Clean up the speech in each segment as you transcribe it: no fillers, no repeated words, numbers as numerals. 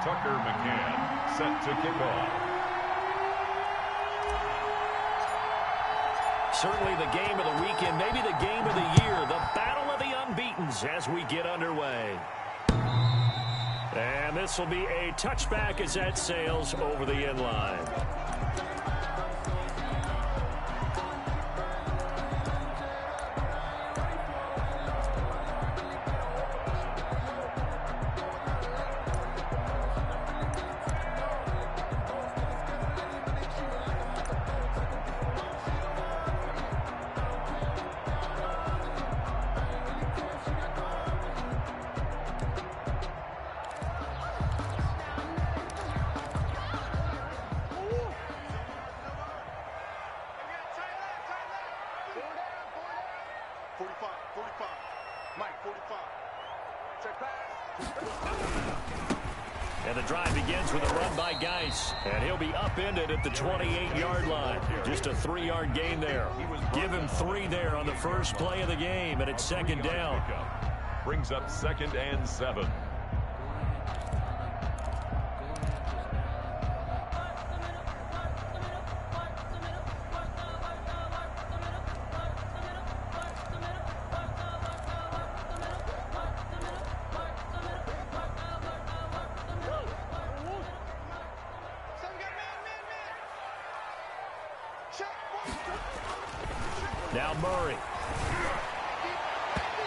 Tucker McCann set to kick off. Certainly the game of the weekend, maybe the game of the year, the battle of the unbeatens as we get underway. And this will be a touchback as that sails over the end line. And the drive begins with a run by Geis. And he'll be upended at the 28-yard line. Just a 3-yard gain there. Give him 3 there on the first play of the game, and it's second down. Brings up 2nd and 7. Now Murray.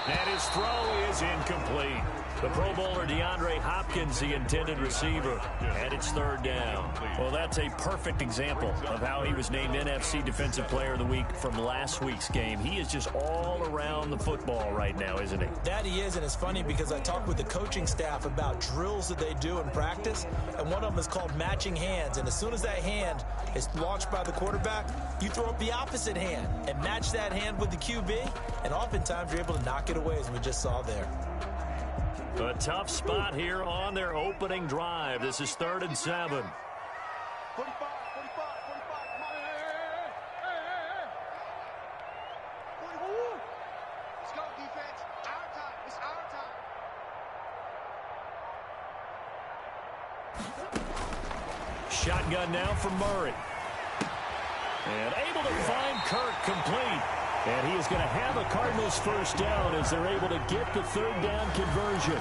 And his throw is incomplete. The Pro Bowler DeAndre Hopkins, the intended receiver, and it's 3rd down. Well, that's a perfect example of how he was named NFC Defensive Player of the Week from last week's game. He is just all around the football right now, isn't he? That he is, and it's funny because I talked with the coaching staff about drills that they do in practice, and one of them is called matching hands. And as soon as that hand is launched by the quarterback, you throw up the opposite hand and match that hand with the QB, and oftentimes you're able to knock it away, as we just saw there. A tough spot here on their opening drive. This is 3rd and 7. 45, 45, 45. Come on. Hey. Let's go, defense. Our time. It's our time. Shotgun now for Murray. And able to find Kirk complete. And he is going to have a Cardinals first down as they're able to get the 3rd down conversion.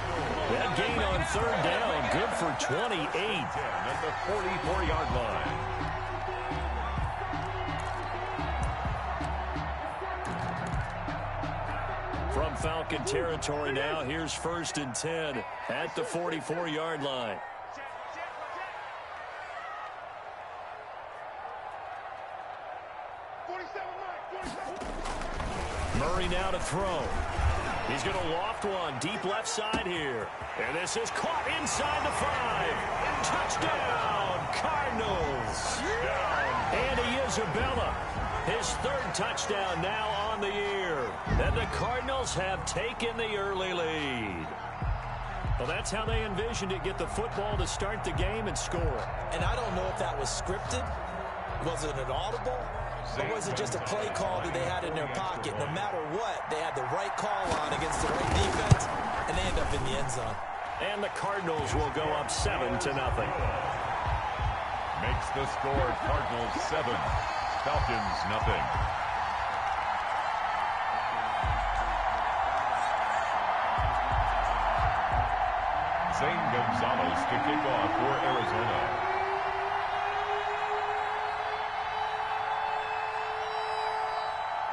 That gain on 3rd down, good for 28. At the 44-yard line. From Falcon territory now, here's 1st and 10 at the 44-yard line. Murray now to throw. He's going to loft one deep left side here. And this is caught inside the 5. Touchdown, Cardinals. Andy Isabella, his 3rd touchdown now on the year. And the Cardinals have taken the early lead. Well, that's how they envisioned it, get the football to start the game and score. And I don't know if that was scripted. Was it an audible? Or was it just a play call that they had in their pocket? No matter what, they had the right call on against the right defense, and they end up in the end zone. And the Cardinals will go up 7-0. Makes the score Cardinals 7, Falcons nothing. Zane Gonzalez to kick off for Arizona.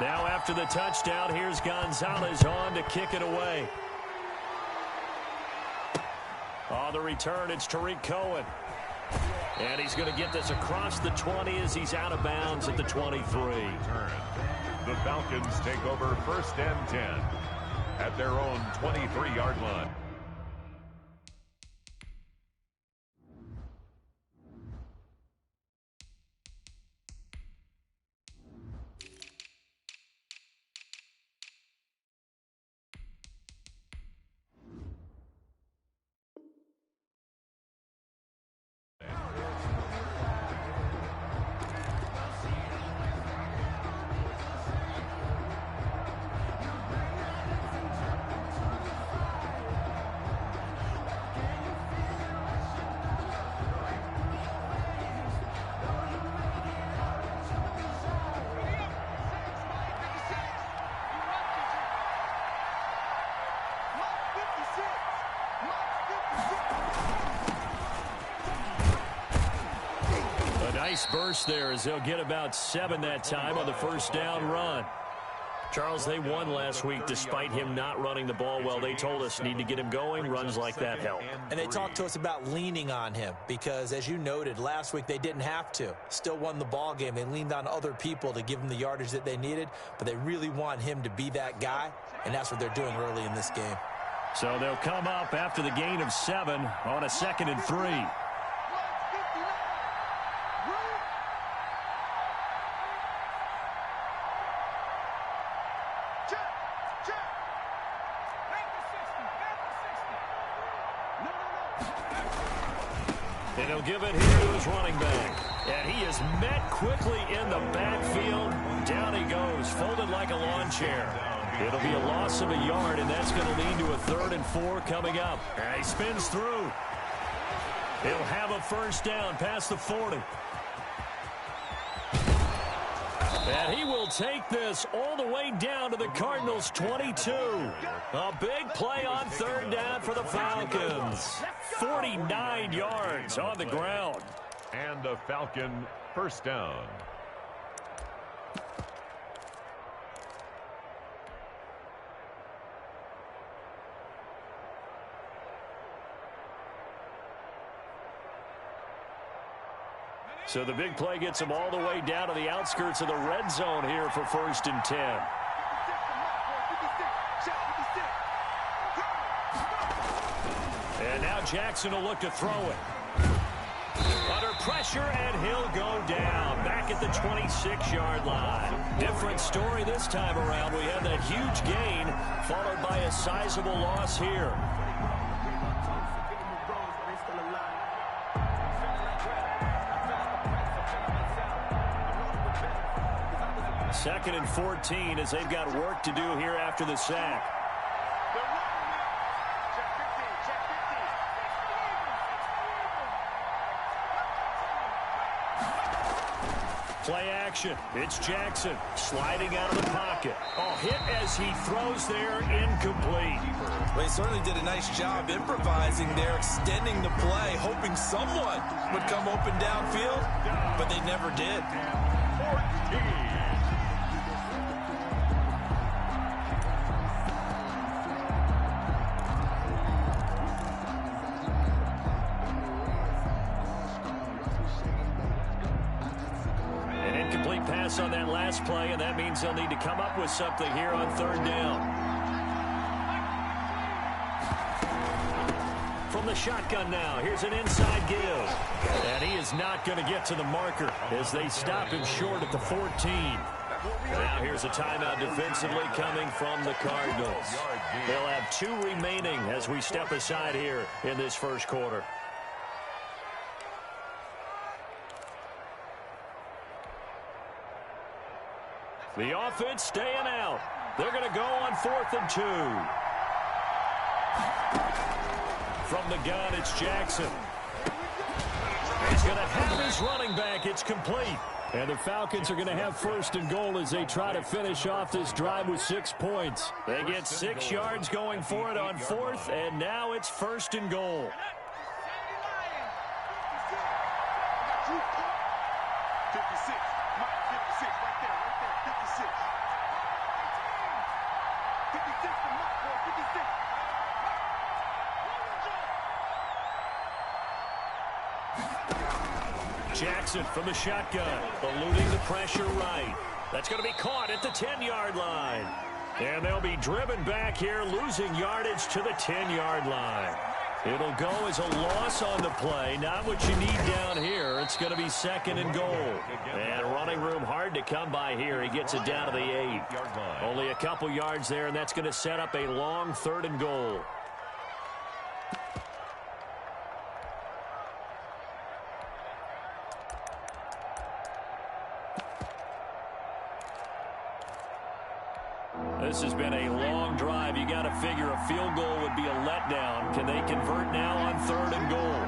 Now after the touchdown, here's Gonzalez on to kick it away. On the return, it's Tariq Cohen. And he's going to get this across the 20 as he's out of bounds at the 23. The Falcons take over 1st and 10 at their own 23-yard line. nice burst there as they'll get about 7 that time on the first down run. Charles, they won last week despite him not running the ball well. They told us need to get him going. Runs like that help. And they talked to us about leaning on him because, as you noted, last week they didn't have to. Still won the ball game. They leaned on other people to give them the yardage that they needed, but they really want him to be that guy, and that's what they're doing early in this game. So they'll come up after the gain of 7 on a 2nd and 3. And he'll give it here to his running back. And he is met quickly in the backfield. Down he goes, folded like a lawn chair. It'll be a loss of a yard, and that's going to lead to a 3rd and 4 coming up. And he spins through. He'll have a first down past the 40. And he will take this all the way down to the Cardinals' 22. A big play on 3rd down for the Falcons. 49 yards on the ground. And a Falcon first down. So the big play gets him all the way down to the outskirts of the red zone here for 1st and 10. And now Jackson will look to throw it. Under pressure, and he'll go down. Back at the 26-yard line. Different story this time around. We had that huge gain, followed by a sizable loss here. 2nd and 14 as they've got work to do here after the sack. Play action. It's Jackson sliding out of the pocket. Oh, hit as he throws there, incomplete. Well, he certainly did a nice job improvising there, extending the play, hoping someone would come open downfield, but they never did. 14. On that last play, and that means they'll need to come up with something here on 3rd down. From the shotgun now, here's an inside give. And he is not going to get to the marker as they stop him short at the 14. Now here's a timeout defensively coming from the Cardinals. They'll have 2 remaining as we step aside here in this first quarter. The offense staying out. They're going to go on 4th and 2. From the gun, it's Jackson. He's going to have his running back. It's complete. And the Falcons are going to have 1st and goal as they try to finish off this drive with 6 points. They get 6 yards going for it on 4th, and now it's 1st and goal. 56. Mike, 56 right there, 56. 56 to Mike, boy, 56. Jackson from the shotgun, eluding the pressure right. That's going to be caught at the 10-yard line. And they'll be driven back here, losing yardage to the 10-yard line. It'll go as a loss on the play, not what you need down here. It's going to be 2nd and goal. And running room hard to come by here. He gets it down to the 8. Only a couple yards there, and that's going to set up a long 3rd and goal. This has been a long drive. You got to figure a field goal would be a letdown. Can they convert now on 3rd and goal?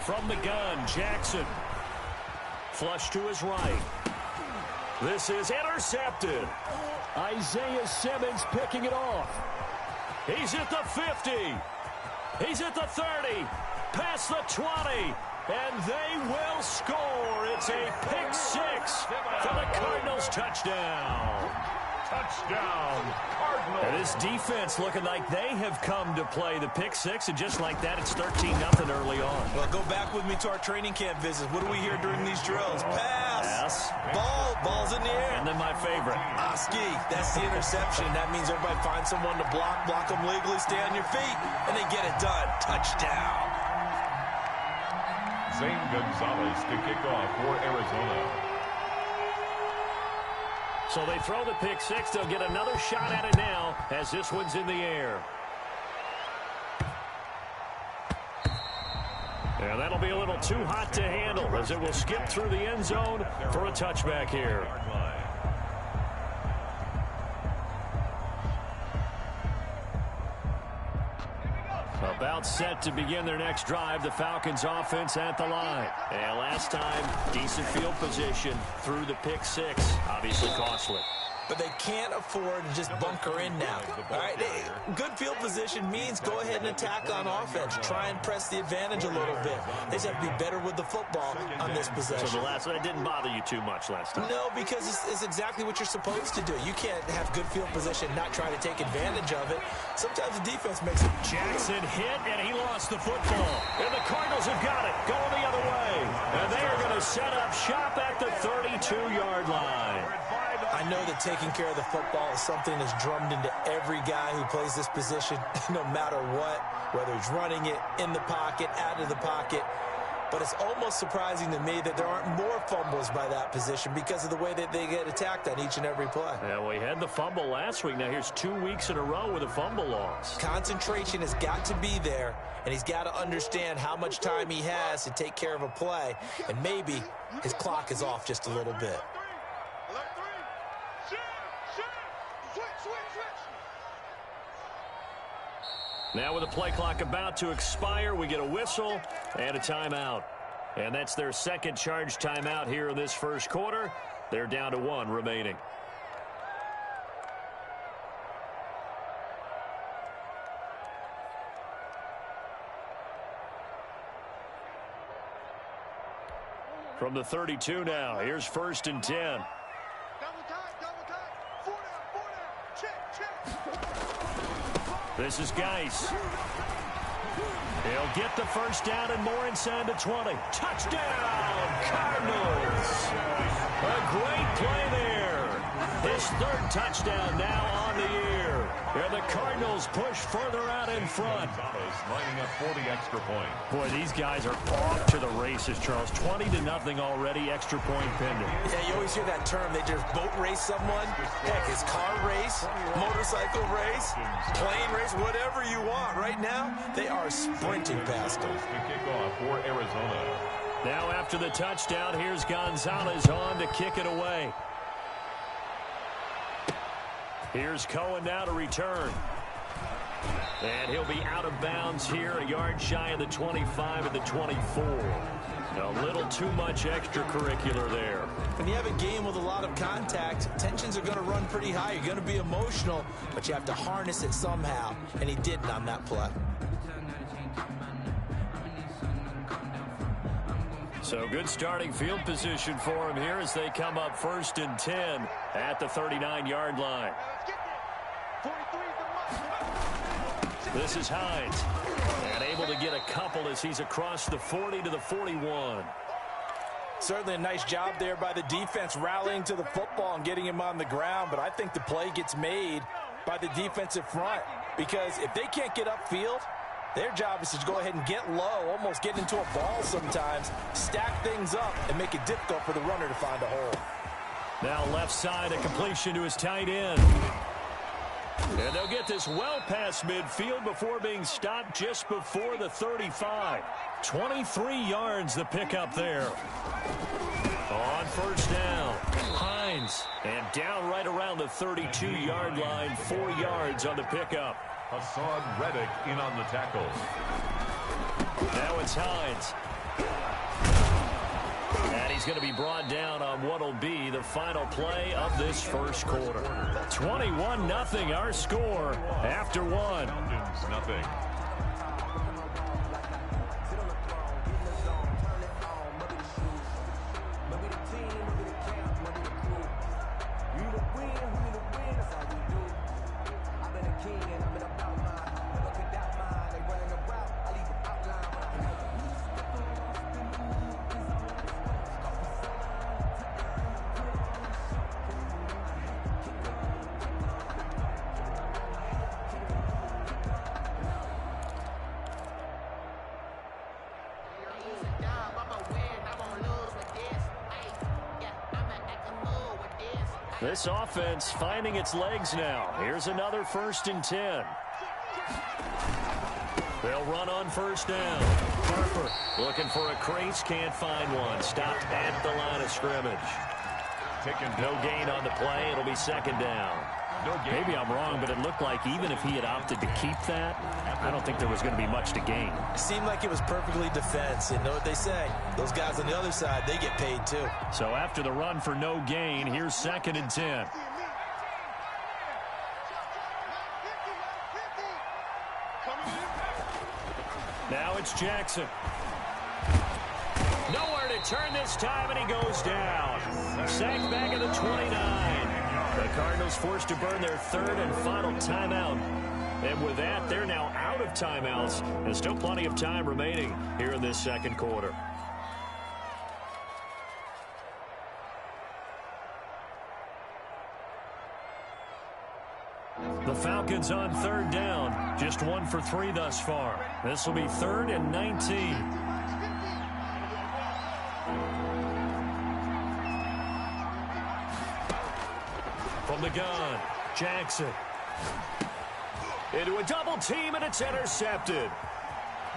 From the gun, Jackson. Flush to his right. This is intercepted. Isaiah Simmons picking it off. He's at the 50. He's at the 30. Past the 20. And they will score. It's a pick six for the Cardinals touchdown. Touchdown, Cardinals. And this defense looking like they have come to play the pick six, and just like that, it's 13-0 early on. Well, go back with me to our training camp visits. What do we hear during these drills? Pass. Ball's in the air. And then my favorite. Ski, that's the interception. That means everybody finds someone to block them legally, stay on your feet, and they get it done. Touchdown. Zane Gonzalez to kick off for Arizona. So they throw the pick six. They'll get another shot at it now as this one's in the air. And that'll be a little too hot to handle as it will skip through the end zone for a touchback here. About set to begin their next drive, the Falcons offense at the line. And last time, decent field position through the pick six. Obviously costly. But they can't afford to just bunker in now. All right, good field position means go ahead and attack on offense. Try and press the advantage a little bit. They just have to be better with the football on this possession. So the last one, it didn't bother you too much last time? No, because it's exactly what you're supposed to do. You can't have good field position, not try to take advantage of it. Sometimes the defense makes it. Jackson hit, and he lost the football. And the Cardinals have got it, going the other way. And they are going to set up shop at the 32-yard line. I know that taking care of the football is something that's drummed into every guy who plays this position, no matter what, whether he's running it, in the pocket, out of the pocket. But it's almost surprising to me that there aren't more fumbles by that position because of the way that they get attacked on each and every play. Yeah, we had the fumble last week. Now here's 2 weeks in a row with a fumble loss. Concentration has got to be there, and he's got to understand how much time he has to take care of a play, and maybe his clock is off just a little bit. Now with the play clock about to expire, we get a whistle and a timeout. And that's their second charge timeout here in this first quarter. They're down to 1 remaining. From the 32 now, here's 1st and 10. Double time. 4 down. Check. This is Geis. He'll get the first down and more inside the 20. Touchdown, Cardinals. A great play there. His 3rd touchdown now on the year. And the Cardinals push further out in front. Lining up for the extra point. Boy, these guys are off to the races, Charles. 20-0 already, extra point pending. Yeah, you always hear that term. They just boat race someone. Heck, it's car race, motorcycle race, plane race, whatever you want. Right now, they are sprinting past them. To kick off for Arizona. Now after the touchdown, here's Gonzalez on to kick it away. Here's Cohen now to return. And he'll be out of bounds here, a yard shy of the 25 and the 24. A little too much extracurricular there. When you have a game with a lot of contact, tensions are going to run pretty high. You're going to be emotional, but you have to harness it somehow, and he didn't on that play. So good starting field position for him here as they come up 1st and 10 at the 39-yard line. This is Hines, and able to get a couple as he's across the 40 to the 41. Certainly a nice job there by the defense rallying to the football and getting him on the ground, but I think the play gets made by the defensive front because if they can't get upfield, their job is to go ahead and get low, almost get into a ball sometimes, stack things up, and make it difficult for the runner to find a hole. Now left side, a completion to his tight end. And they'll get this well past midfield before being stopped just before the 35. 23 yards the pickup there. On 1st down, Hines. And down right around the 32-yard line, 4 yards on the pickup. Hassan Reddick in on the tackle. Now it's Hines. And he's going to be brought down on what will be the final play of this first quarter. 21-0 our score after one. Falcons nothing. This offense finding its legs now. Here's another 1st and 10. They'll run on first down. Harper looking for a crease, can't find one. Stopped at the line of scrimmage. No gain on the play. It'll be 2nd down. Maybe I'm wrong, but it looked like even if he had opted to keep that, I don't think there was going to be much to gain. It seemed like it was perfectly defense. And know what they say? Those guys on the other side, they get paid too. So after the run for no gain, here's 2nd and 10. Now it's Jackson. Nowhere to turn this time, and he goes down. Sacked back at the 29. The Cardinals forced to burn their 3rd and final timeout. And with that, they're now out of timeouts. There's still plenty of time remaining here in this 2nd quarter. The Falcons on 3rd down. Just 1 for 3 thus far. This will be 3rd and 19. From the gun, Jackson. Into a double team, and it's intercepted.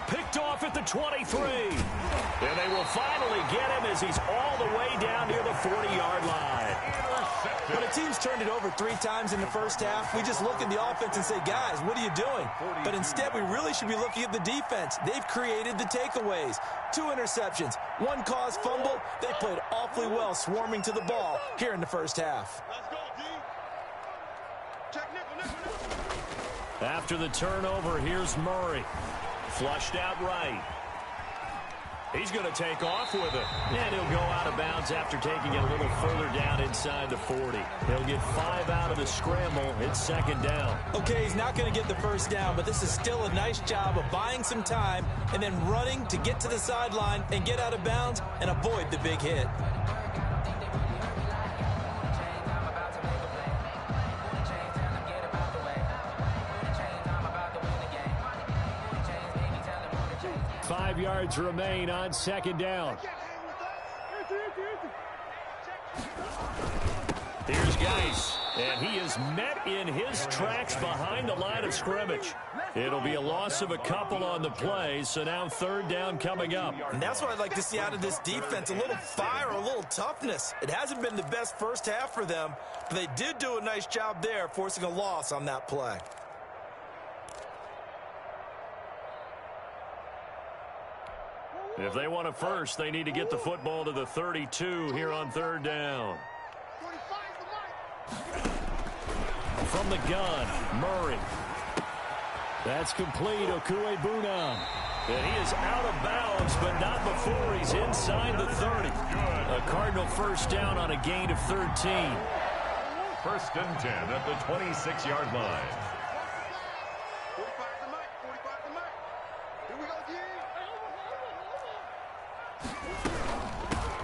Picked off at the 23. And they will finally get him as he's all the way down near the 40-yard line. When a team's turned it over 3 times in the first half, we just look at the offense and say, guys, what are you doing? But instead, we really should be looking at the defense. They've created the takeaways. 2 interceptions, 1 caused fumble. They played awfully well swarming to the ball here in the first half. After the turnover, here's Murray. Flushed out right. He's going to take off with it. And he'll go out of bounds after taking it a little further down inside the 40. He'll get 5 out of the scramble. It's 2nd down. Okay, he's not going to get the first down, but this is still a nice job of buying some time and then running to get to the sideline and get out of bounds and avoid the big hit. Yards remain on 2nd down. Here's Geis, and he is met in his tracks behind the line of scrimmage. It'll be a loss of a couple on the play, so now 3rd down coming up. And that's what I'd like to see out of this defense, a little fire, a little toughness. It hasn't been the best first half for them, but they did do a nice job there, forcing a loss on that play. If they want a first, they need to get the football to the 32 here on 3rd down. From the gun, Murray. That's complete, Okuegbunam. And he is out of bounds, but not before he's inside the 30. A Cardinal first down on a gain of 13. 1st and 10 at the 26-yard line.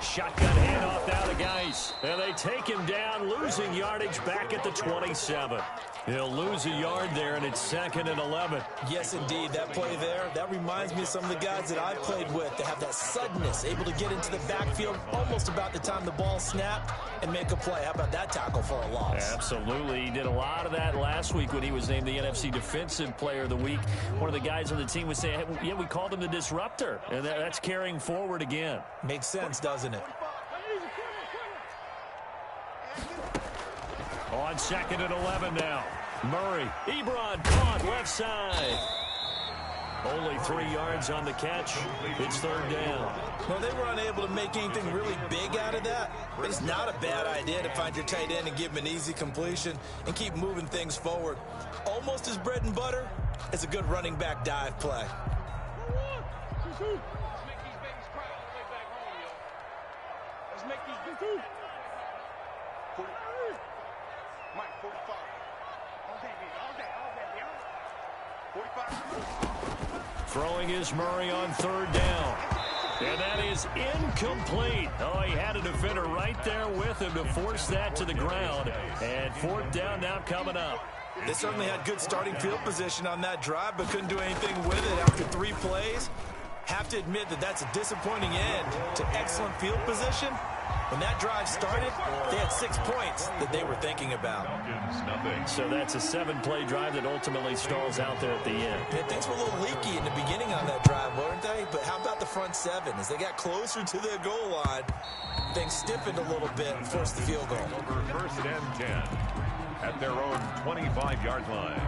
Shotgun handoff now to Geis. And they take him down, losing yardage back at the 27. He'll lose a yard there, and it's 2nd and 11. Yes, indeed. That play there, that reminds me of some of the guys that I've played with. They have that suddenness, able to get into the backfield almost about the time the ball snapped and make a play. How about that tackle for a loss? Absolutely. He did a lot of that last week when he was named the NFC Defensive Player of the Week. One of the guys on the team was saying, hey, yeah, we called him the disruptor. And that's carrying forward again. Makes sense, doesn't it? On 2nd and 11 now. Murray. Ebron caught left side. Only 3 yards on the catch. It's third down. Well, they were unable to make anything really big out of that, but it's not a bad idea to find your tight end and give him an easy completion and keep moving things forward. Almost as bread and butter as a good running back dive play. Let's make these big. Mike, 45. All day, 45. Throwing is Murray on third down. And that is incomplete. Oh, he had a defender right there with him to force that to the ground. And fourth down now coming up. They certainly had good starting field position on that drive, but couldn't do anything with it after 3 plays. Have to admit that that's a disappointing end to excellent field position. When that drive started, they had 6 points that they were thinking about. So that's a 7-play drive that ultimately stalls out there at the end. Yeah, things were a little leaky in the beginning on that drive, weren't they? But how about the front 7? As they got closer to their goal line, things stiffened a little bit and forced the field goal. Over first and 10 at their own 25-yard line.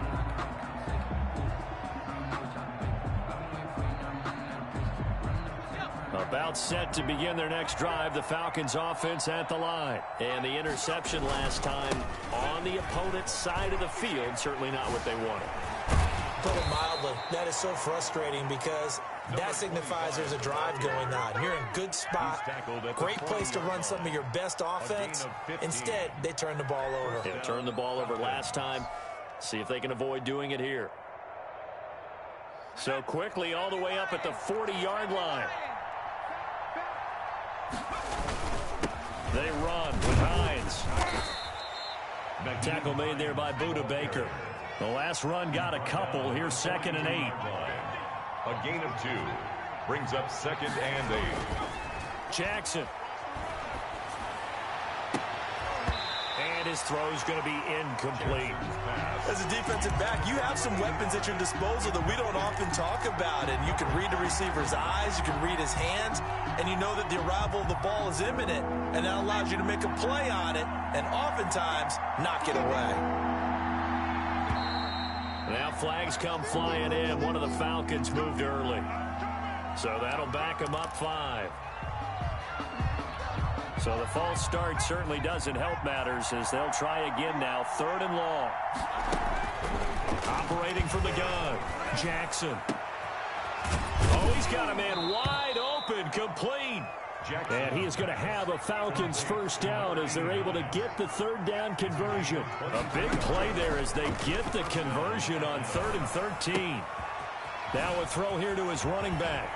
About set to begin their next drive, the Falcons offense at the line. And the interception last time on the opponent's side of the field, certainly not what they wanted. Put it mildly, that is so frustrating because that signifies there's a drive going on. You're in good spot, great place to run some of your best offense. Instead, they turn the ball over. They turned the ball over last time. See if they can avoid doing it here. So quickly all the way up at the 40-yard line. They run with Hines. Tackle made there by Budda Baker. The last run got a couple. Here's 2nd and 8. A gain of 2 brings up 2nd and 8. Jackson. And his throw is going to be incomplete. As a defensive back, you have some weapons at your disposal that we don't often talk about. And you can read the receiver's eyes, you can read his hands, and you know that the arrival of the ball is imminent. And that allows you to make a play on it and oftentimes knock it away. Now flags come flying in. One of the Falcons moved early. So that'll back them up 5. So the false start certainly doesn't help matters as they'll try again now. 3rd and long. Operating from the gun. Jackson. Oh, he's got a man wide open, complete. And he is going to have a Falcons first down as they're able to get the 3rd down conversion. A big play there as they get the conversion on 3rd and 13. Now a throw here to his running back.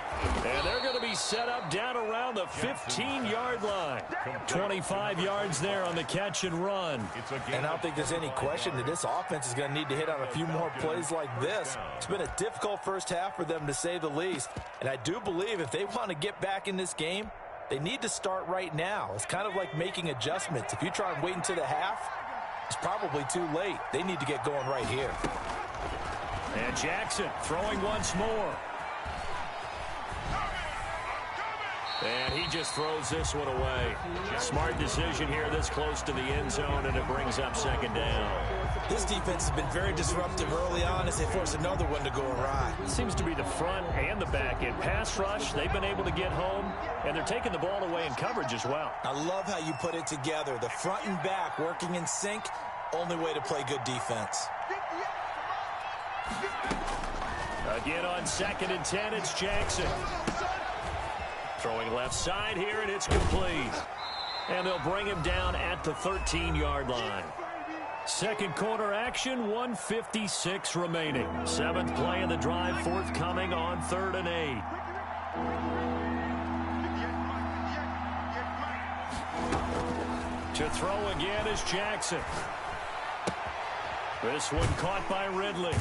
And they're going to be set up down around the 15-yard line. 25 yards there on the catch and run. And I don't think there's any question that this offense is going to need to hit on a few more plays like this. It's been a difficult first half for them, to say the least. And I do believe if they want to get back in this game, they need to start right now. It's kind of like making adjustments. If you try and wait until the half, it's probably too late. They need to get going right here. And Jackson throwing once more. And he just throws this one away. Smart decision here this close to the end zone, and it brings up 2nd down. This defense has been very disruptive early on as they force another one to go awry. It seems to be the front and the back. In pass rush, they've been able to get home, and they're taking the ball away in coverage as well. I love how you put it together. The front and back working in sync, only way to play good defense. Again on 2nd and 10, it's Jackson. Throwing left side here, and it's complete. And they'll bring him down at the 13-yard line. Second quarter action, 1:56 remaining. 7th play of the drive forthcoming on 3rd and 8. To throw again is Jackson. This one caught by Ridley.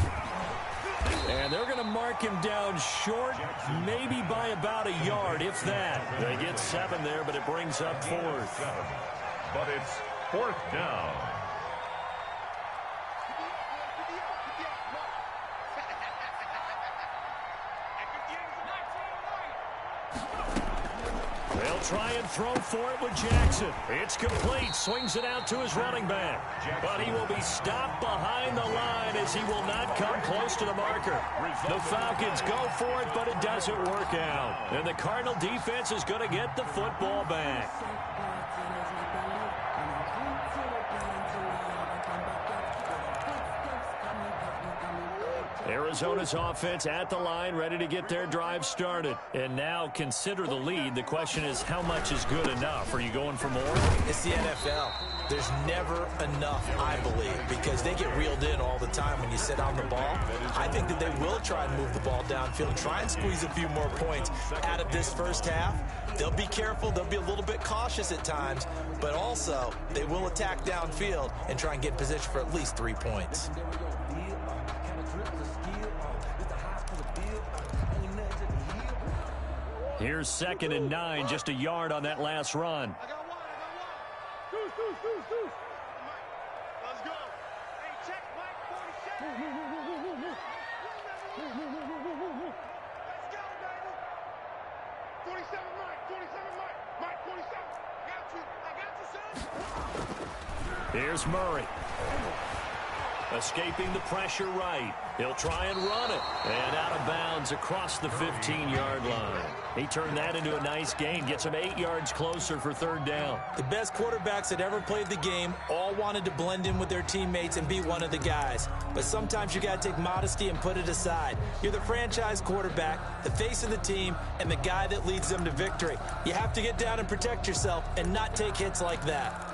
And they're going to mark him down short, maybe by about a yard, if that. They get 7 there, but it brings up 4th. But it's 4th down. They'll try and throw for it with Jackson. It's complete. Swings it out to his running back. But he will be stopped behind the line as he will not come close to the marker. The Falcons go for it, but it doesn't work out. And the Cardinal defense is going to get the football back. Arizona's offense at the line, ready to get their drive started. And now consider the lead. The question is, how much is good enough? Are you going for more? It's the NFL. There's never enough, I believe, because they get reeled in all the time when you sit on the ball. I think that they will try and move the ball downfield, try and squeeze a few more points out of this first half. They'll be careful. They'll be a little bit cautious at times, but also they will attack downfield and try and get in position for at least 3 points. Here's 2nd and 9, just a yard on that last run. I got one. Deuce. Let's go. Hey, check Mike 47. Let's go, baby. 47 Mike. Mike 47. I got you, son. Here's Murray. Escaping the pressure right. He'll try and run it. And out of bounds across the 15-yard line. He turned that into a nice gain. Gets him 8 yards closer for 3rd down. The best quarterbacks that ever played the game all wanted to blend in with their teammates and be one of the guys. But sometimes you got to take modesty and put it aside. You're the franchise quarterback, the face of the team, and the guy that leads them to victory. You have to get down and protect yourself and not take hits like that.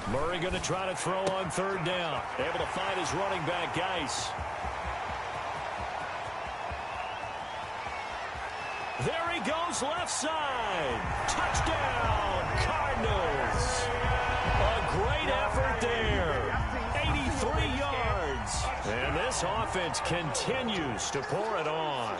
Murray going to try to throw on 3rd down. Able to find his running back, Geis. There he goes, left side. Touchdown, Cardinals. A great effort there. 83 yards. And this offense continues to pour it on.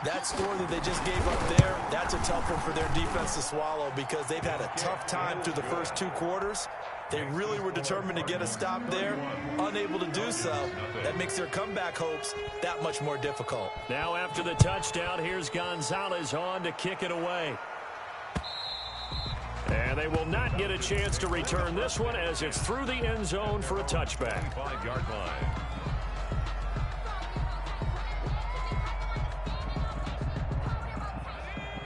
That score that they just gave up there, that's a tough one for their defense to swallow because they've had a tough time through the first 2 quarters. They really were determined to get a stop there, unable to do so. That makes their comeback hopes that much more difficult. Now after the touchdown, here's Gonzalez on to kick it away. And they will not get a chance to return this one as it's through the end zone for a touchback. 5-yard line.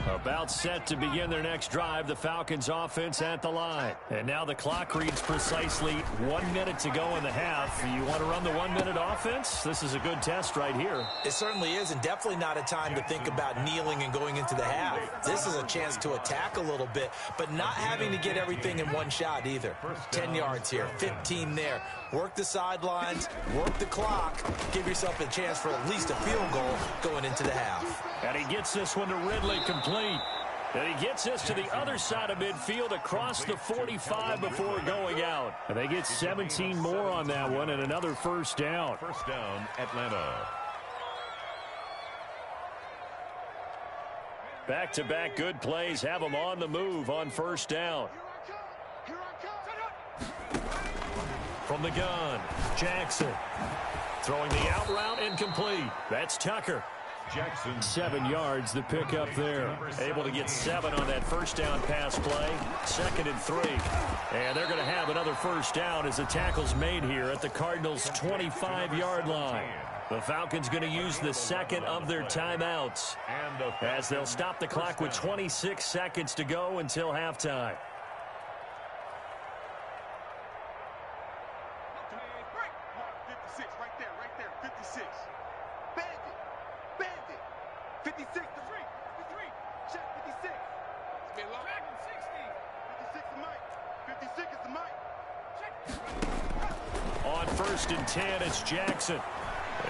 About set to begin their next drive, the Falcons offense at the line. And now the clock reads precisely 1 minute to go in the half. You want to run the 1-minute offense? This is a good test right here. It certainly is, and definitely not a time to think about kneeling and going into the half. This is a chance to attack a little bit, but not having to get everything in one shot either. 10 yards here, 15 there. Work the sidelines, work the clock, give yourself a chance for at least a field goal going into the half. And he gets this one to Ridley complete. And he gets this to the other side of midfield across the 45 before going out. And they get 17 more on that one and another 1st down. 1st down, Atlanta. Back-to-back good plays have them on the move on 1st down. Here I come. From the gun, Jackson. Throwing the out route incomplete. That's Tucker. Jackson. 7 yards, the pickup there. Able to get 7 on that 1st down pass play. 2nd and 3. And they're going to have another 1st down as the tackle's made here at the Cardinals' 25-yard line. The Falcons going to use the 2nd of their timeouts as they'll stop the clock with 26 seconds to go until halftime. On 1st and 10, it's Jackson.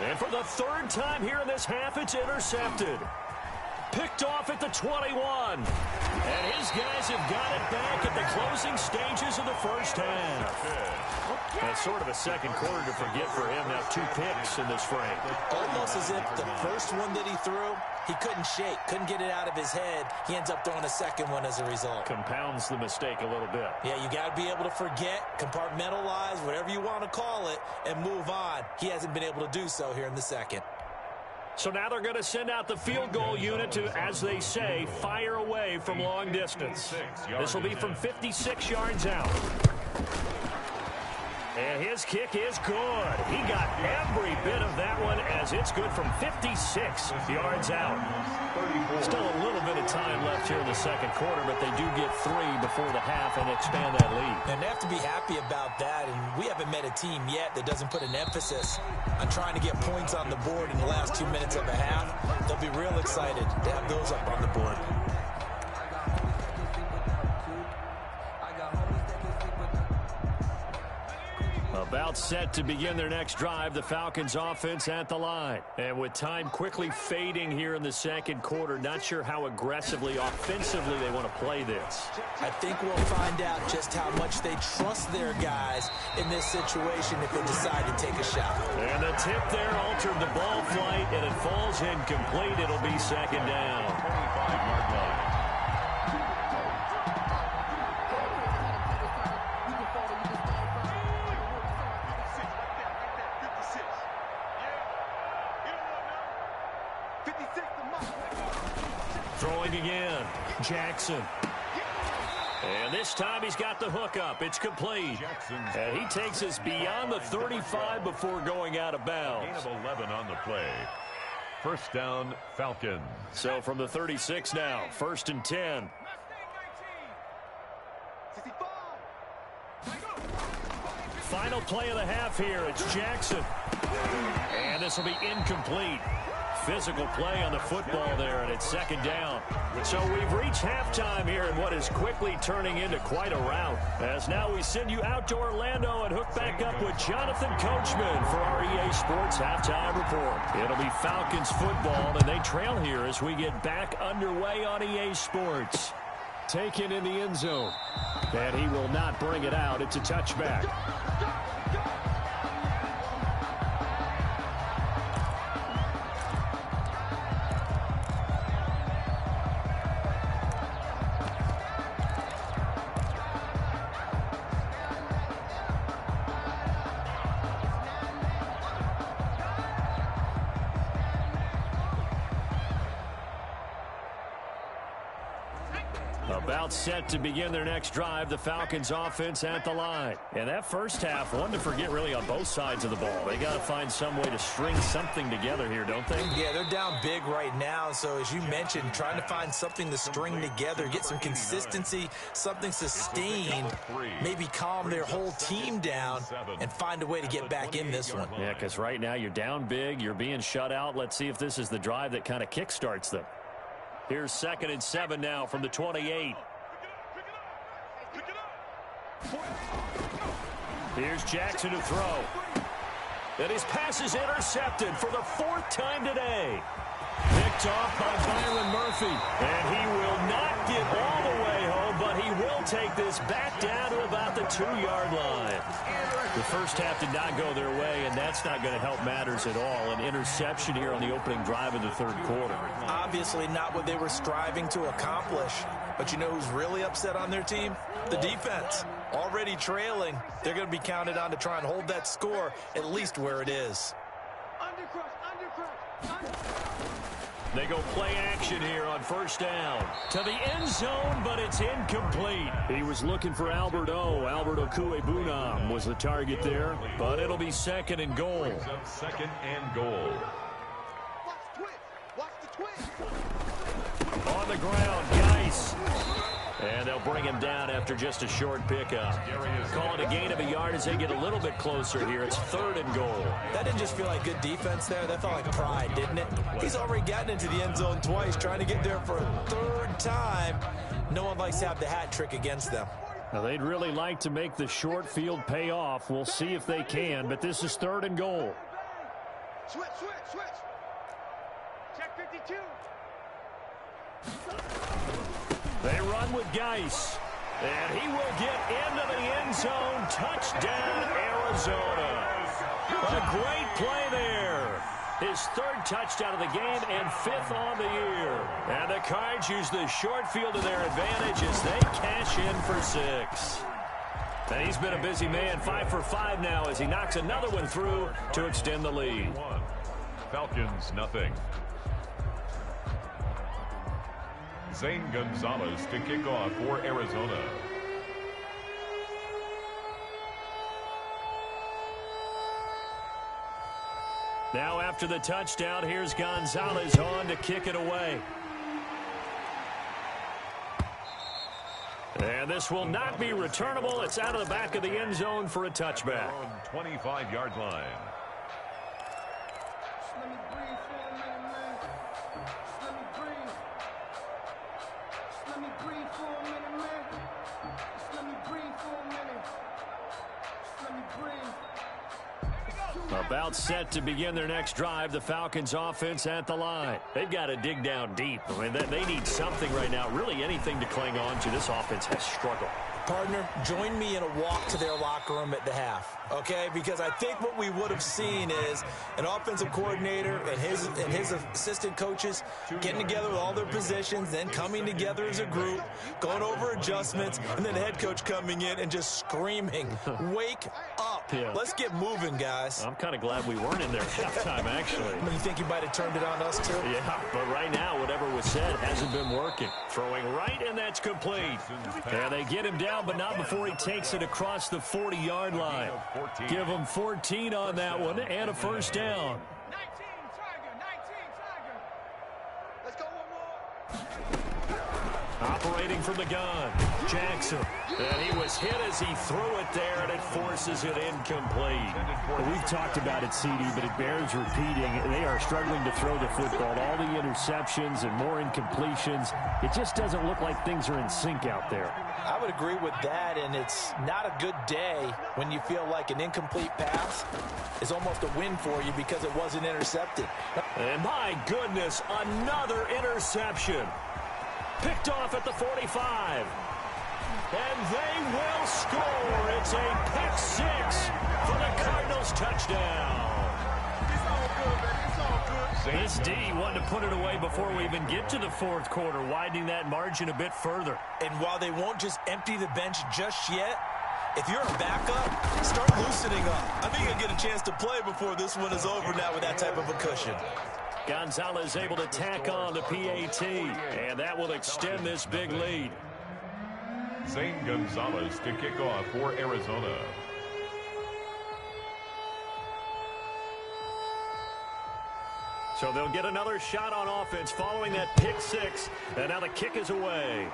And for the 3rd time here in this half, it's intercepted. Picked off at the 21. And his guys have got it back at the closing stages of the first half. That's sort of a second quarter to forget for him. Now 2 picks in this frame. Almost as if the first one that he threw, he couldn't shake, couldn't get it out of his head. He ends up throwing a second one as a result. Compounds the mistake a little bit. Yeah, you got to be able to forget, compartmentalize, whatever you want to call it, and move on. He hasn't been able to do so here in the second. So now they're going to send out the field goal unit to, as they say, fire away from long distance. This will be from 56 yards out. And his kick is good. He got every bit of that one as it's good from 56 yards out. Still a little bit of time left here in the second quarter, but they do get 3 before the half and expand that lead. And they have to be happy about that, and we haven't met a team yet that doesn't put an emphasis on trying to get points on the board in the last 2 minutes of a half. They'll be real excited to have those up on the board. About set to begin their next drive, the Falcons offense at the line. And with time quickly fading here in the second quarter, not sure how aggressively, offensively they want to play this. I think we'll find out just how much they trust their guys in this situation if they decide to take a shot. And the tip there altered the ball flight, and it falls incomplete. It'll be second down. 25-yard line. Throwing again, Jackson. And this time he's got the hook up. It's complete. And he takes us beyond the 35 before going out of bounds. Gain of 11 on the play. First down, Falcons. So from the 36 now, 1st and 10. Final play of the half here. It's Jackson. And this will be incomplete. Physical play on the football there, and it's second down. So we've reached halftime here in what is quickly turning into quite a rout. As now we send you out to Orlando and hook back up with Jonathan Coachman for our EA Sports Halftime Report. It'll be Falcons football, and they trail here as we get back underway on EA Sports. Taken in the end zone. And he will not bring it out. It's a touchback. About set to begin their next drive, the Falcons offense at the line. And that first half, one to forget really on both sides of the ball. They got to find some way to string something together here, don't they? Yeah, they're down big right now. So as you mentioned, trying to find something to string together, get some consistency, something sustained, maybe calm their whole team down and find a way to get back in this one. Yeah, because right now you're down big, you're being shut out. Let's see if this is the drive that kind of kickstarts them. Here's 2nd and 7 now from the 28. Here's Jackson to throw. And his pass is intercepted for the 4th time today. Picked off by Byron Murphy. And he will not get all the way home, but he will take this back down to about the 2-yard line. The first half did not go their way, and that's not going to help matters at all. An interception here on the opening drive of the 3rd quarter. Obviously not what they were striving to accomplish. But you know who's really upset on their team? The defense. Already trailing. They're going to be counted on to try and hold that score at least where it is. They go play action here on 1st down. To the end zone, but it's incomplete. He was looking for Albert O. Albert Okuebunam was the target there, but it'll be 2nd and goal. 2nd and goal. On the ground, Geis. And they'll bring him down after just a short pickup. Call it a gain of a yard as they get a little bit closer here. It's 3rd and goal. That didn't just feel like good defense there. That felt like pride, didn't it? He's already gotten into the end zone twice, trying to get there for a 3rd time. No one likes to have the hat trick against them. Now, they'd really like to make the short field pay off. We'll see if they can, but this is 3rd and goal. Switch. Check 52. They run with Geis. And he will get into the end zone. Touchdown, Arizona. A great play there. His third touchdown of the game and fifth on the year. And the Cards use the short field to their advantage as they cash in for 6. And he's been a busy man, 5 for 5 now as he knocks another one through to extend the lead. Falcons, nothing. Zane Gonzalez to kick off for Arizona. Now after the touchdown, here's Gonzalez on to kick it away. And this will not be returnable. It's out of the back of the end zone for a touchback. On 25-yard line. Let me breathe for a minute, man. Let me breathe. Let me breathe for a minute, man. Let me breathe for a minute. Let me breathe. About set to begin their next drive, the Falcons offense at the line. They've got to dig down deep. I mean, they need something right now, really anything to cling on to. This offense has struggled. Partner, join me in a walk to their locker room at the half, okay? Because I think what we would have seen is an offensive coordinator and his assistant coaches getting together with all their positions, then coming together as a group, going over adjustments, and then the head coach coming in and just screaming, wake up. Yeah. Let's get moving, guys. I'm kind of glad we weren't in there at halftime, actually. You think you might have turned it on us, too? Yeah, but right now, whatever was said hasn't been working. Throwing right, and that's complete. And they get him down, but not before he takes it across the 40-yard line. Give him 14 on that one and a first down. 19, Tiger, 19, Tiger. Let's go one more. Operating from the gun, Jackson. And he was hit as he threw it there, and it forces it incomplete. Well, we've talked about it, CD, but it bears repeating. They are struggling to throw the football. All the interceptions and more incompletions. It just doesn't look like things are in sync out there. I would agree with that, and it's not a good day when you feel like an incomplete pass is almost a win for you because it wasn't intercepted. And my goodness, another interception. Picked off at the 45. And they will score. It's a pick 6 for the Cardinals touchdown. It's all good, man. It's all good. This D wanted to put it away before we even get to the fourth quarter, widening that margin a bit further. And while they won't just empty the bench just yet, if you're a backup, start loosening up. I think you'll get a chance to play before this one is over now with that type of a cushion. Gonzalez able to tack on the PAT, and that will extend this big lead. Zane Gonzalez to kick off for Arizona. So they'll get another shot on offense following that pick 6, and now the kick is away.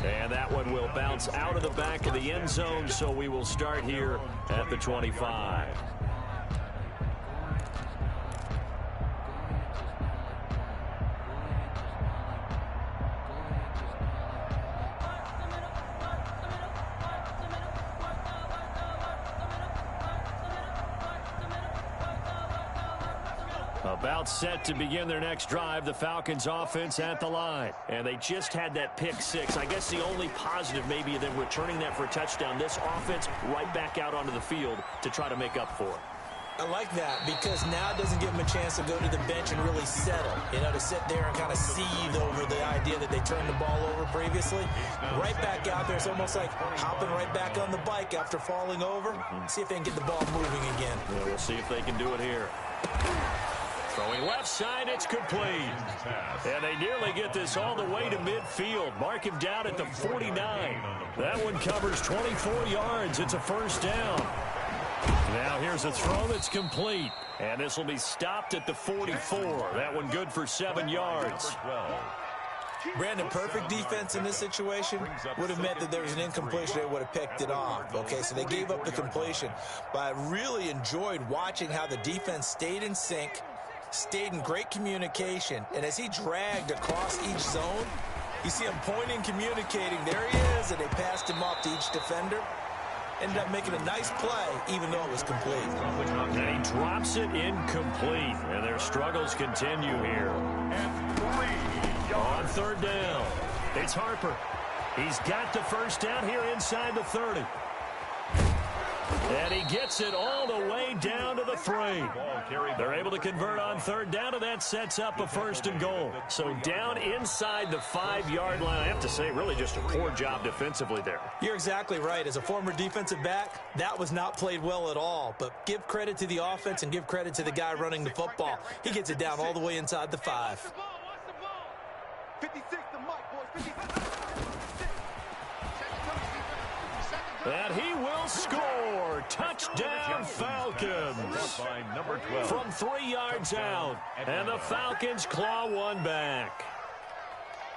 And that one will bounce out of the back of the end zone, so we will start here at the 25. About set to begin their next drive, the Falcons offense at the line. And they just had that pick 6. I guess the only positive maybe than returning that for a touchdown. This offense right back out onto the field to try to make up for it. I like that because now it doesn't give them a chance to go to the bench and really settle, to sit there and kind of seethe over the idea that they turned the ball over previously. Right back out there, it's almost like hopping right back on the bike after falling over. See if they can get the ball moving again. Yeah, we'll see if they can do it here. Throwing left side, it's complete. And they nearly get this all the way to midfield. Mark him down at the 49. That one covers 24 yards. It's a first down. Now here's a throw that's complete. And this will be stopped at the 44. That one good for 7 yards. Brandon, perfect defense in this situation would have meant that there was an incompletion. They would have picked it off. Okay, so they gave up the completion. But I really enjoyed watching how the defense stayed in sync, stayed in great communication, and as he dragged across each zone, you see him pointing, communicating. There he is, and they passed him off to each defender. ended up making a nice play, even though it was complete. And he drops it incomplete, and their struggles continue here. On third down, it's Harper. He's got the first down here inside the 30. And he gets it all the way down to the 3. They're able to convert on third down, and that sets up a 1st and goal. So down inside the 5-yard line. I have to say, really just a poor job defensively there. You're exactly right. As a former defensive back, that was not played well at all. But give credit to the offense and give credit to the guy running the football. He gets it down all the way inside the 5. 56 to Mike, boys. 56. And he will score. Touchdown, Falcons. From 3 yards out. And the Falcons claw one back.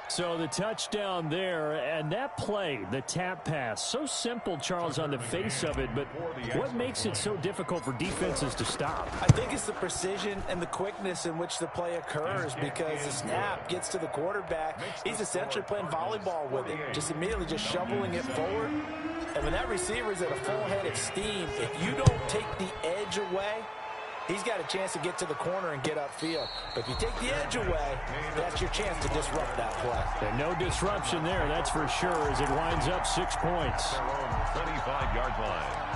So the touchdown there, and that play, the tap pass, so simple, Charles, on the face of it, but what makes it so difficult for defenses to stop? I think it's the precision and the quickness in which the play occurs, because the snap gets to the quarterback. He's essentially playing volleyball with it, just immediately just shoveling it forward. And when that receiver is at a full head of steam, if you don't take the edge away, he's got a chance to get to the corner and get upfield. But if you take the edge away, that's your chance to disrupt that play. And no disruption there, that's for sure, as it winds up 6 points. 25-yard line.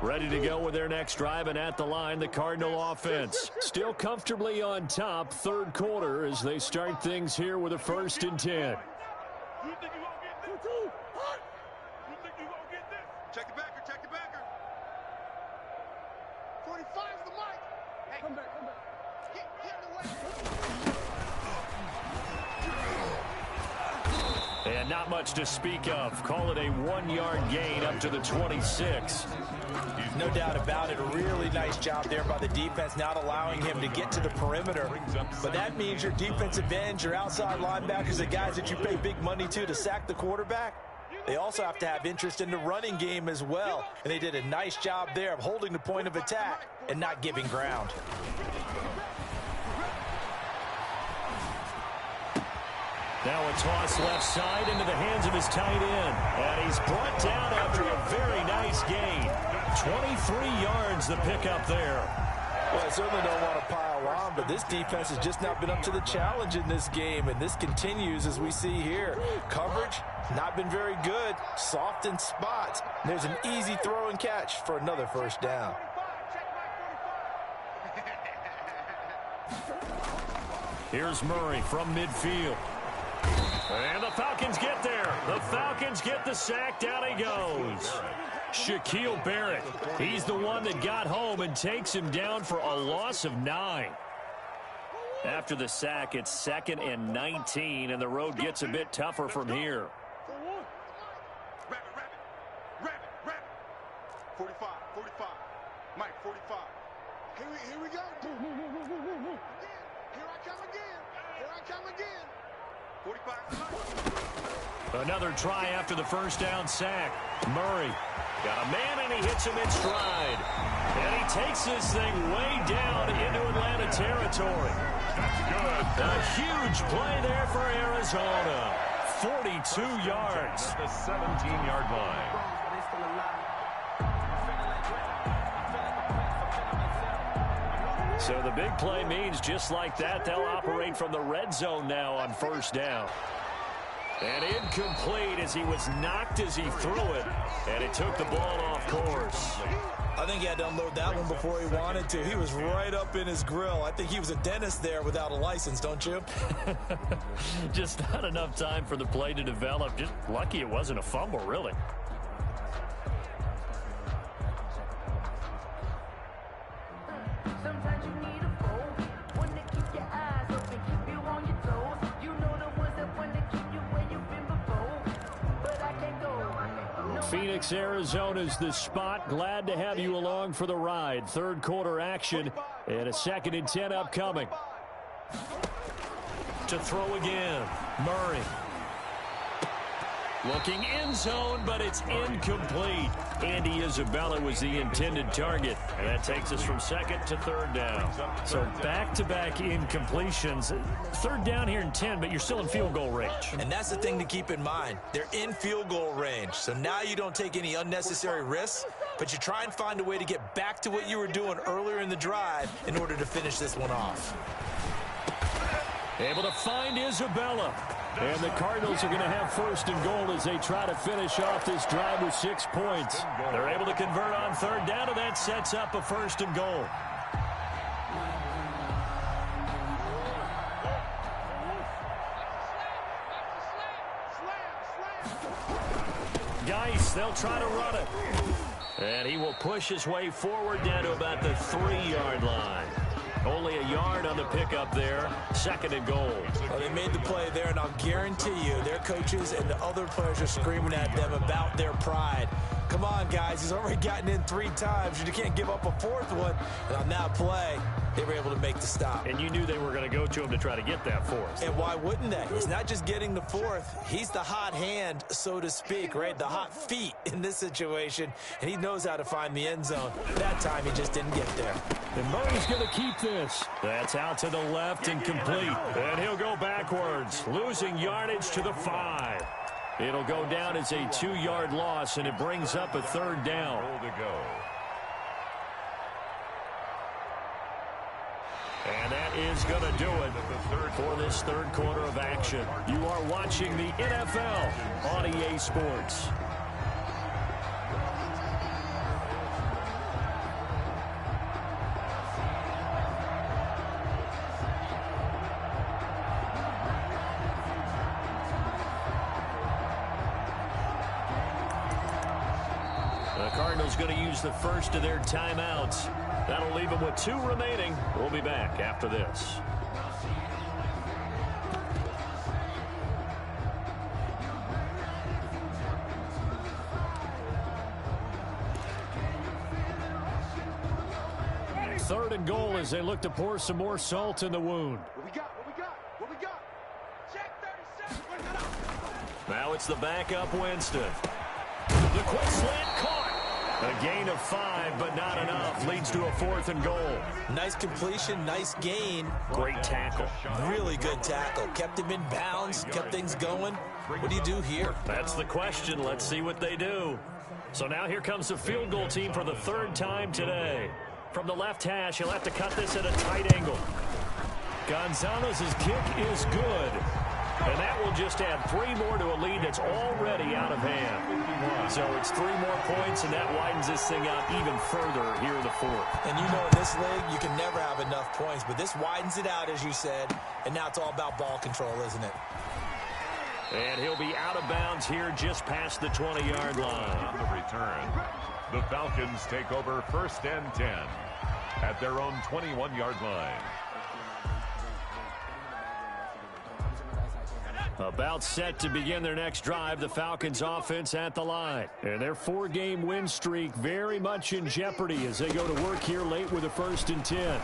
Ready to go with their next drive, and at the line, the Cardinal offense. Still comfortably on top, third quarter, as they start things here with a 1st and 10. You think you're going to get this? You think you're going to get this? Check the backer, check the backer. 45 is the mic. Hey, come back. Get in the way. And not much to speak of. Call it a 1-yard gain up to the 26. No doubt about it. A really nice job there by the defense, not allowing him to get to the perimeter. But that means your defensive ends, your outside linebackers, the guys that you pay big money to sack the quarterback, they also have to have interest in the running game as well. And they did a nice job there of holding the point of attack and not giving ground. Now a toss left side into the hands of his tight end. And he's brought down after a very nice gain. 23 yards the pickup there. Well, I certainly don't want to pile on, but this defense has just not been up to the challenge in this game, and this continues as we see here. Coverage, not been very good, soft in spots. There's an easy throw and catch for another 1st down. Here's Murray from midfield. And the Falcons get there. The Falcons get the sack. Down he goes. Shaquille Barrett. He's the one that got home and takes him down for a loss of 9. After the sack, it's 2nd and 19, and the road gets a bit tougher from here. Rabbit. 45. Mike, 45. Here we go. Here I come again. 45. Another try after the 1st down sack. Murray got a man, and he hits him in stride. And he takes this thing way down into Atlanta territory. That's good. A huge play there for Arizona. 42 yards. The 17-yard line. So the big play means just like that, they'll operate from the red zone now on 1st down. And incomplete as he was knocked as he threw it. And it took the ball off course. I think he had to unload that one before he wanted to. He was right up in his grill. I think he was a dentist there without a license, don't you? Just not enough time for the play to develop. Just lucky it wasn't a fumble, really. Sometimes you need a foe, one to keep your eyes open, keep you on your toes. You know the ones that want to keep you where you've been before, but I can't go. No. Phoenix, Arizona's the spot. Glad to have you along for the ride. Third quarter action and a 2nd and 10 upcoming. To throw again, Murray. Looking end zone, but it's incomplete. Andy Isabella was the intended target. And that takes us from second to third down. So back-to-back incompletions. Third down here in 10, but you're still in field goal range. And that's the thing to keep in mind. They're in field goal range. So now you don't take any unnecessary risks, but you try and find a way to get back to what you were doing earlier in the drive in order to finish this one off. Able to find Isabella. And the Cardinals are going to have first and goal as they try to finish off this drive with 6 points. They're able to convert on third down, and that sets up a first and goal. Geis, they'll try to run it. And he will push his way forward down to about the 3-yard line. Only a yard on the pickup there. Second and goal. Well, they made the play there, and I'll guarantee you their coaches and the other players are screaming at them about their pride. Come on, guys. He's already gotten in 3 times. You can't give up a 4th one. And on that play, they were able to make the stop. And you knew they were going to go to him to try to get that 4th. And why wouldn't they? It's not just getting the 4th. He's the hot hand, so to speak, right? The hot feet in this situation. And he knows how to find the end zone. That time, he just didn't get there. And Murray's going to keep this. That's out to the left and complete. And he'll go backwards, losing yardage to the 5. It'll go down as a 2-yard loss, and it brings up a third down. And that is going to do it for this third quarter of action. You are watching the NFL on EA Sports. Cardinals going to use the first of their timeouts. That'll leave them with 2 remaining. We'll be back after this. Third and goal as they look to pour some more salt in the wound. What we got? Check 37. Now it's the backup Winston. The quick slant caught. A gain of 5, but not enough. Leads to a 4th and goal. Nice completion, nice gain. Great tackle. Really good tackle. Kept him in bounds, kept things going. What do you do here? That's the question. Let's see what they do. So now here comes the field goal team for the 3rd time today. From the left hash, he'll have to cut this at a tight angle. Gonzalez's kick is good. And that will just add 3 more to a lead that's already out of hand. So it's 3 more points, and that widens this thing out even further here in the 4th. And you know in this league, you can never have enough points, but this widens it out, as you said, and now it's all about ball control, isn't it? And he'll be out of bounds here just past the 20-yard line. On the return, the Falcons take over first and 10 at their own 21-yard line. About set to begin their next drive, the Falcons offense at the line. And their 4-game win streak very much in jeopardy as they go to work here late with a 1st and 10.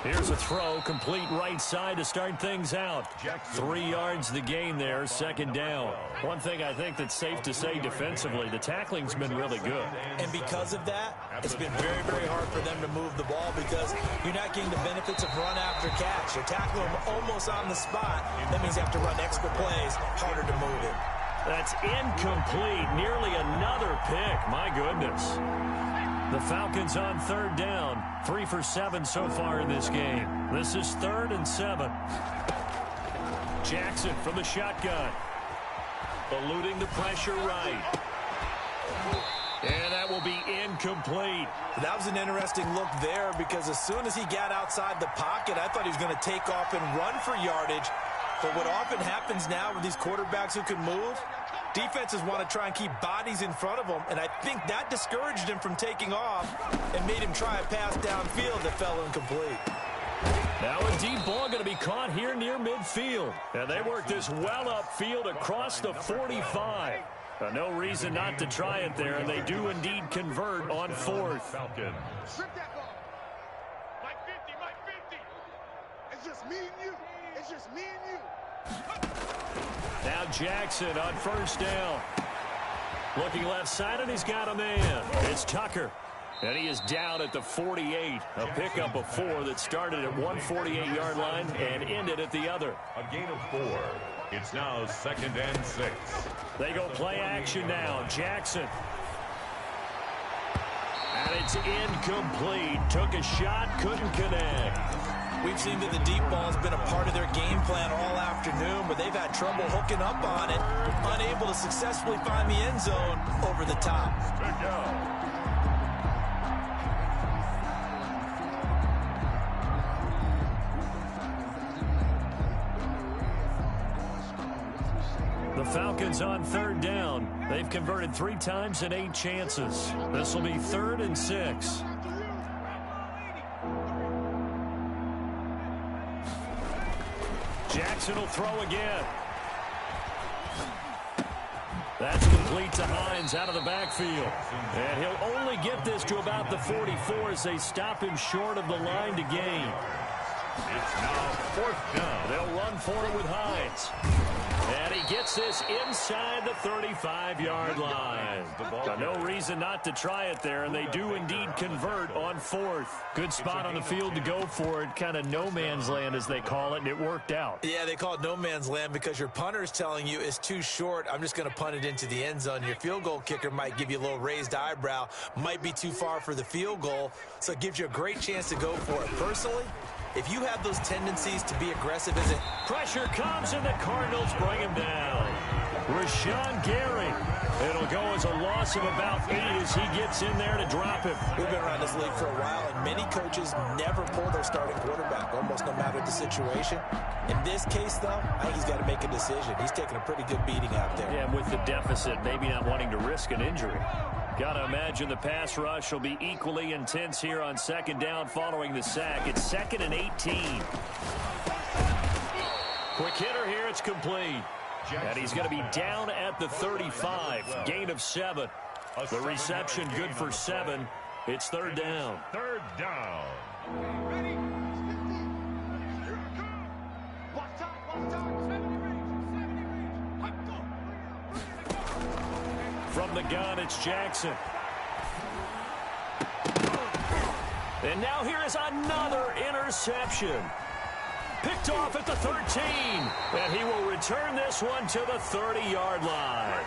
Here's a throw, complete right side to start things out. 3 yards the gain there, 2nd down. One thing I think that's safe to say defensively, the tackling's been really good. And because of that, it's been very, very hard for them to move the ball because you're not getting the benefits of run after catch. You're tackling them almost on the spot. That means you have to run extra plays, harder to move it. That's incomplete. Nearly another pick. My goodness. The Falcons on 3rd down. 3 for 7 so far in this game. This is 3rd and 7. Jackson from the shotgun. Eluding the pressure right. And that will be incomplete. That was an interesting look there because as soon as he got outside the pocket, I thought he was going to take off and run for yardage. But what often happens now with these quarterbacks who can move, defenses want to try and keep bodies in front of them, and I think that discouraged him from taking off and made him try a pass downfield that fell incomplete. Now a deep ball going to be caught here near midfield. And they work this well upfield across the 45. No reason not to try it there, and they do indeed convert on 4th. Falcons. Strip that ball. Mike 50. It's just me and you. Now Jackson on first down. Looking left side, and he's got a man. It's Tucker. And he is down at the 48. A pickup of 4 that started at 148-yard line and ended at the other. A gain of 4. It's now 2nd and 6. They go play action now. Jackson. And it's incomplete. Took a shot, couldn't connect. We've seen that the deep ball's been a part of their game plan all afternoon, but they've had trouble hooking up on it, unable to successfully find the end zone over the top. Good go. The Falcons on 3rd down. They've converted 3 times in 8 chances. This will be 3rd and 6. Jackson will throw again. That's complete to Hines out of the backfield. And he'll only get this to about the 44 as they stop him short of the line to gain. It's now 4th down. They'll run for it with Hines. And he gets this inside the 35-yard line. No reason not to try it there, and they do indeed convert on 4th. Good spot on the field to go for it, kind of no man's land as they call it, and it worked out. Yeah, they call it no man's land because your punter is telling you it's too short. I'm just going to punt it into the end zone. Your field goal kicker might give you a little raised eyebrow, might be too far for the field goal, so it gives you a great chance to go for it. Personally, if you have those tendencies to be aggressive, is it? Pressure comes, and the Cardinals bring him down. Rashawn Gary. It'll go as a loss of about 8 as he gets in there to drop him. We've been around this league for a while, and many coaches never pull their starting quarterback, almost no matter the situation. In this case, though, I think he's got to make a decision. He's taking a pretty good beating out there. Yeah, with the deficit, maybe not wanting to risk an injury. Got to imagine the pass rush will be equally intense here on 2nd down following the sack. It's 2nd and 18. Quick hitter here. It's complete. And he's going to be down at the 35. Gain of 7. The reception good for 7. It's 3rd down. 3rd down. Ready? Here it comes. Watch out, watch out. 70 range. From the gun, it's Jackson. And now here is another interception. Picked off at the 13. And he will return this one to the 30-yard line.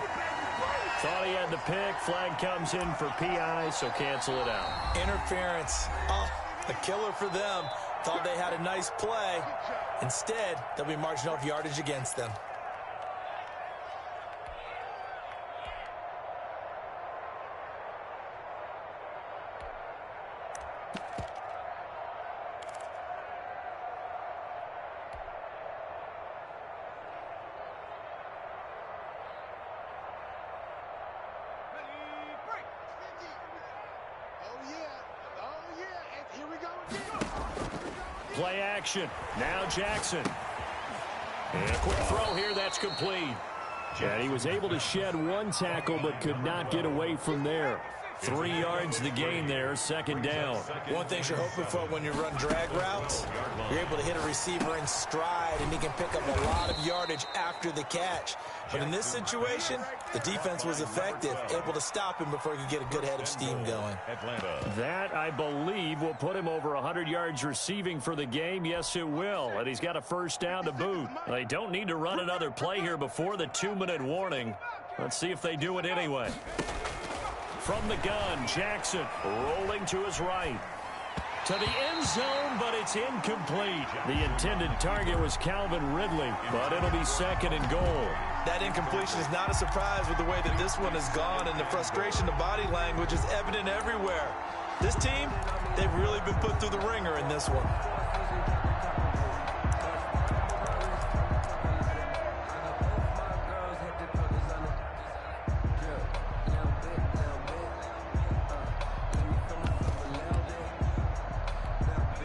Thought he had the pick. Flag comes in for PI, so cancel it out. Interference. Oh, a killer for them. Thought they had a nice play. Instead, they'll be marching off yardage against them. Play action. Now Jackson. And a quick throw here. That's complete. And he was able to shed 1 tackle but could not get away from there. 3 yards the gain there. 2nd down. One thing you're hoping for when you run drag routes, you're able to hit a receiver in stride, and he can pick up a lot of yardage after the catch. But in this situation, the defense was effective, able to stop him before he could get a good head of steam going. That, I believe, will put him over 100 yards receiving for the game. Yes, it will. And he's got a 1st down to boot. They don't need to run another play here before the 2-minute warning. Let's see if they do it anyway. From the gun, Jackson rolling to his right. To the end zone, but it's incomplete. The intended target was Calvin Ridley, but it'll be 2nd and goal. That incompletion is not a surprise with the way that this one has gone, and the frustration of body language is evident everywhere. This team, they've really been put through the ringer in this one.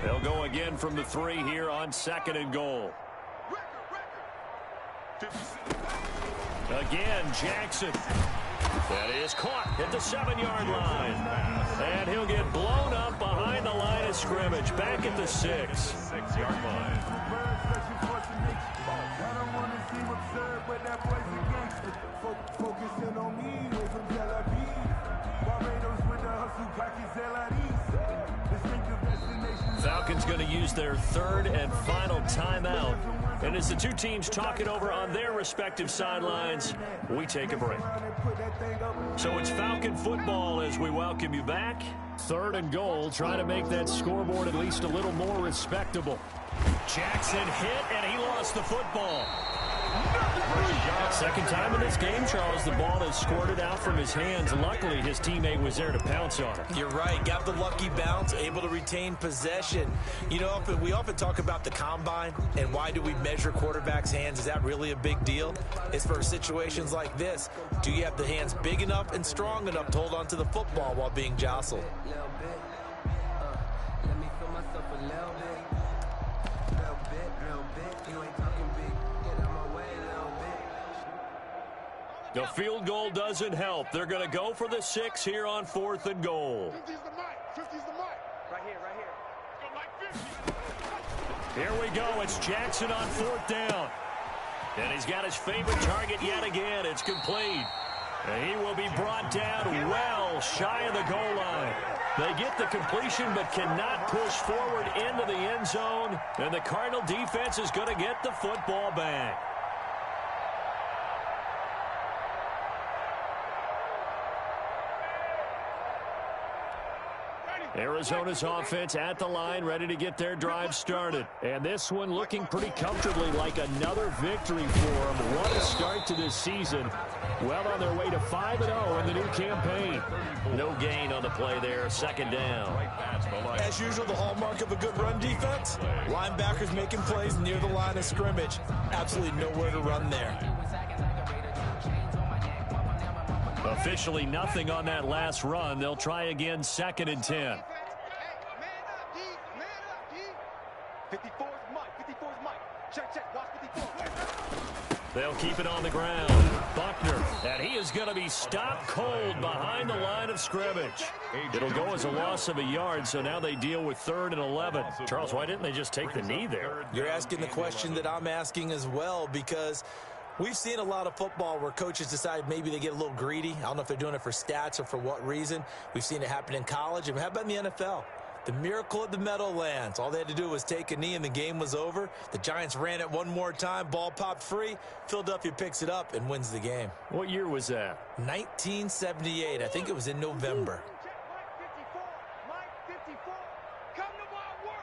They'll go again from the 3 here on 2nd and goal. Again, Jackson. That is caught at the 7-yard line. And he'll get blown up behind the line of scrimmage, back at the 6. 6-yard line. Falcons going to use their 3rd and final timeout. And as the two teams talk it over on their respective sidelines, we take a break. So it's Falcon football as we welcome you back. 3rd and goal, trying to make that scoreboard at least a little more respectable. Jackson hit, and he lost the football. Second time in this game, Charles, the ball has squirted out from his hands. Luckily, his teammate was there to pounce on it. You're right. Got the lucky bounce, able to retain possession. You know, we often talk about the combine and why do we measure quarterbacks' hands. Is that really a big deal? It's for situations like this. Do you have the hands big enough and strong enough to hold on to the football while being jostled? The field goal doesn't help. They're going to go for the 6 here on 4th and goal. 50's the mic. 50's the mic. Right here, right here. Here we go. It's Jackson on 4th down. And he's got his favorite target yet again. It's complete. And he will be brought down well shy of the goal line. They get the completion but cannot push forward into the end zone. And the Cardinal defense is going to get the football back. Arizona's offense at the line, ready to get their drive started. And this one looking pretty comfortably like another victory for them. What a start to this season. Well on their way to 5-0 in the new campaign. No gain on the play there, 2nd down. As usual, the hallmark of a good run defense, linebackers making plays near the line of scrimmage. Absolutely nowhere to run there. Officially nothing on that last run. They'll try again, 2nd and 10. 54's Mike. 54's Mike. Check. Watch 54. They'll keep it on the ground. Buckner, and he is going to be stopped cold behind the line of scrimmage. It'll go as a loss of a yard, so now they deal with 3rd and 11. Charles, why didn't they just take the knee there? You're asking the question that I'm asking as well, because we've seen a lot of football where coaches decide maybe they get a little greedy. I don't know if they're doing it for stats or for what reason. We've seen it happen in college. And how about in the NFL? The miracle at the Meadowlands. All they had to do was take a knee and the game was over. The Giants ran it one more time. Ball popped free. Philadelphia picks it up and wins the game. What year was that? 1978. I think it was in November.